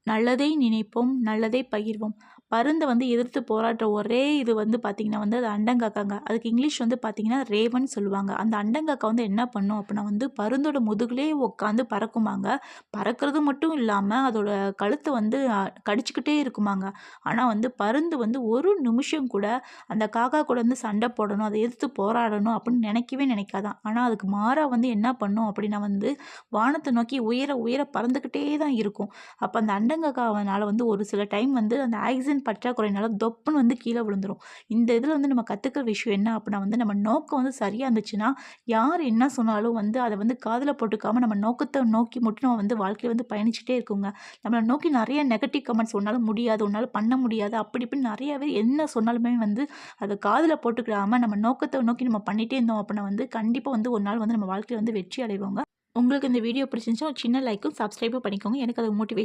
நல்லதை நினைப்போம், நல்லதை பகிர்வோம். பருந்த எதிர்த்து போராடுற ஒரே இது பார்த்தீங்கன்னா அது அண்டங்காக்காங்க. அதுக்கு இங்கிலீஷ் பார்த்தீங்கன்னா ரேவன் சொல்லுவாங்க. அந்த அண்டங்காக்கா என்ன பண்ணும் அப்புட்னா பருந்தோட முதுகுலயே உட்காந்து பறக்குமாங்க. பறக்கிறது மட்டும் இல்லாம அதோட கழுத்த கடிச்சுக்கிட்டே இருக்குமாங்க. ஆனா பருந்து ஒரு நிமிஷம் கூட அந்த காக்கா கூட சண்டை போடணும், அத எதிர்த்து போராடணும் அப்படின்னு நினைக்கவே நினைக்காதாம். ஆனா அதுக்கு மாறா என்ன பண்ணும் அப்படின்னா வானத்த நோக்கி உயர உயர பறந்துக்கிட்டே தான் இருக்கும். அப்ப அந்த அண்டங்காக்காவனால ஒரு சில டைம் அந்த ஆக்ஸிஜன் பற்றாக்குறையினால தொப்புன்னு கீழ விழுந்துரும். இந்த இதுல நம்ம கத்துக்கிற விஷயம் என்ன அப்படின்னா நம்ம நோக்கம் சரியா இருந்துச்சுன்னா, யார் என்ன சொன்னாலும் அத காதுல போட்டுக்காம நம்ம நோக்கத்த நோக்கி மட்டும் நம்ம வாழ்க்கையில பயணிச்சுட்டே இருக்குங்க. நம்மள நோக்கி நெறைய நெகட்டிவ் கமெண்ட்ஸ் உன்னால முடியாது, உன்னால பண்ண முடியாது அப்படி இப்படின்னு நெறைய பேர் என்ன சொன்னாலுமே அத காதுல போட்டுக்கிடாம நம்ம நோக்கத்த நோக்கி நம்ம பண்ணிட்டே இருந்தோம் அப்படின்னா கண்டிப்பா ஒரு நாள் நம்ம வாழ்க்கையில வெற்றி அடைவோங்க. உங்களுக்கு இந்த வீடியோ பிடிச்சிருந்துச்சுன்னா ஒரு சின்ன லைக்கும், சப்ஸ்கிரைபும் பண்ணிக்கோங்க. எனக்கு அது மோட்டிவேஷன்